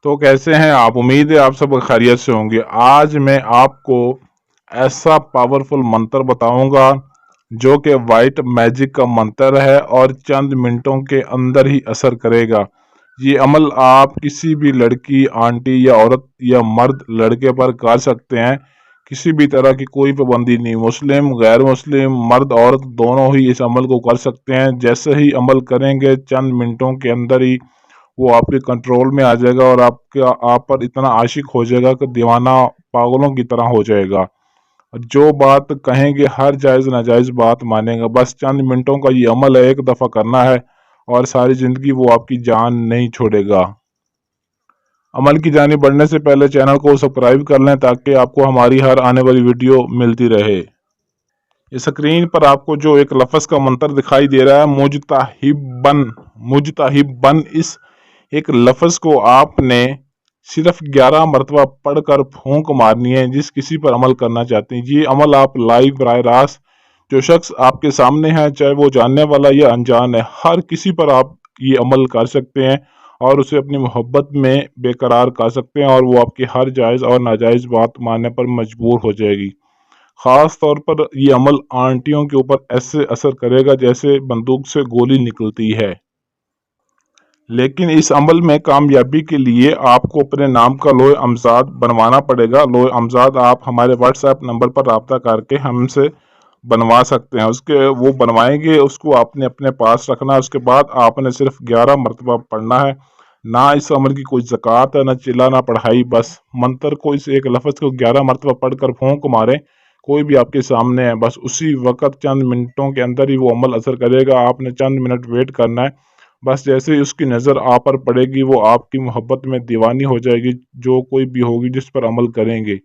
तो कैसे हैं आप? उम्मीद है आप सब खैरियत से होंगे। आज मैं आपको ऐसा पावरफुल मंत्र बताऊंगा जो कि वाइट मैजिक का मंत्र है और चंद मिनटों के अंदर ही असर करेगा। ये अमल आप किसी भी लड़की, आंटी या औरत या मर्द लड़के पर कर सकते हैं। किसी भी तरह की कोई पाबंदी नहीं, मुस्लिम गैर मुस्लिम मर्द औरत दोनों ही इस अमल को कर सकते हैं। जैसे ही अमल करेंगे चंद मिनटों के अंदर ही वो आपके कंट्रोल में आ जाएगा और आप पर इतना आशिक हो जाएगा कि दीवाना पागलों की तरह हो जाएगा। जो बात कहेंगे हर जायज़ नाजायज़ बात मानेगा। बस चंद मिनटों का ये अमल है, एक दफ़ा करना है और सारी ज़िंदगी वो आपकी जान नहीं छोड़ेगा। अमल की जानी बढ़ने से पहले चैनल को सब्सक्राइब कर लें ताकि आपको हमारी हर आने वाली वीडियो मिलती रहे। इस स्क्रीन पर आपको जो एक लफ्ज़ का मंत्र दिखाई दे रहा है, मुजताहिबन, मुजताहिबन, इस एक लफ्ज़ को आपने सिर्फ 11 मरतबा पढ़कर फूंक मारनी है जिस किसी पर अमल करना चाहते हैं। ये अमल आप लाइव बराह रास्त जो शख्स आपके सामने है, चाहे वो जानने वाला या अनजान है, हर किसी पर आप ये अमल कर सकते हैं और उसे अपनी मोहब्बत में बेकरार कर सकते हैं और वो आपकी हर जायज़ और नाजायज़ बात मानने पर मजबूर हो जाएगी। ख़ास तौर पर ये अमल आंटियों के ऊपर ऐसे असर करेगा जैसे बंदूक से गोली निकलती है। लेकिन इस अमल में कामयाबी के लिए आपको अपने नाम का लोहे अमजाद बनवाना पड़ेगा। लोहे अमजाद आप हमारे व्हाट्सएप नंबर पर रब्ता करके हमसे बनवा सकते हैं। उसके वो बनवाएंगे, उसको आपने अपने पास रखना है। उसके बाद आपने सिर्फ 11 मरतबा पढ़ना है। ना इस अमल की कोई ज़कात है, ना चिल्ला, ना पढ़ाई। बस मंत्र को, इस एक लफ्ज़ को 11 मरतबा पढ़कर फूंक मारें। कोई भी आपके सामने है, बस उसी वक़्त चंद मिनटों के अंदर ही वो अमल असर करेगा। आपने चंद मिनट वेट करना है। बस जैसे ही उसकी नज़र आप पर पड़ेगी वो आपकी मोहब्बत में दीवानी हो जाएगी। जो कोई भी होगी जिस पर अमल करेंगे,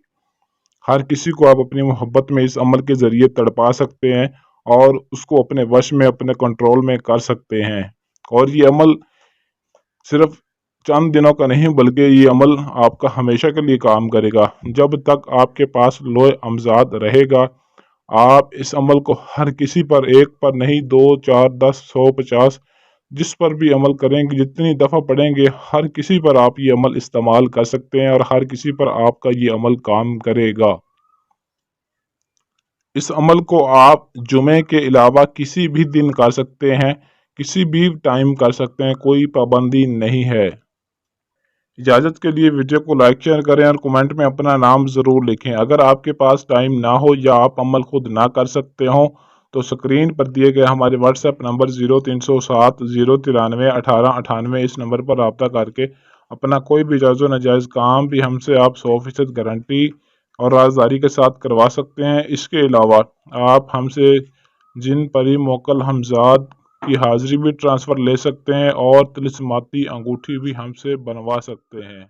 हर किसी को आप अपनी मोहब्बत में इस अमल के ज़रिए तड़पा सकते हैं और उसको अपने वश में, अपने कंट्रोल में कर सकते हैं। और ये अमल सिर्फ चंद दिनों का नहीं बल्कि ये अमल आपका हमेशा के लिए काम करेगा। जब तक आपके पास लोहे अमजाद रहेगा आप इस अमल को हर किसी पर, एक पर नहीं, 2, 4, 10, 100, 50, जिस पर भी अमल करेंगे, जितनी दफ़ा पढ़ेंगे, हर किसी पर आप ये अमल इस्तेमाल कर सकते हैं और हर किसी पर आपका ये अमल काम करेगा। इस अमल को आप जुमे के अलावा किसी भी दिन कर सकते हैं, किसी भी टाइम कर सकते हैं, कोई पाबंदी नहीं है। इजाज़त के लिए वीडियो को लाइक शेयर करें और कमेंट में अपना नाम ज़रूर लिखें। अगर आपके पास टाइम ना हो या आप अमल खुद ना कर सकते हों तो स्क्रीन पर दिए गए हमारे व्हाट्सएप नंबर 0307 093 1898, इस नंबर पर रब्ता करके अपना कोई भी जायज़ नाजायज़ काम भी हमसे आप 100% गारंटी और राजदारी के साथ करवा सकते हैं। इसके अलावा आप हमसे जिन परी मोकल हमजाद की हाज़िरी भी ट्रांसफ़र ले सकते हैं और तिलिस्माती अंगूठी भी हमसे बनवा सकते हैं।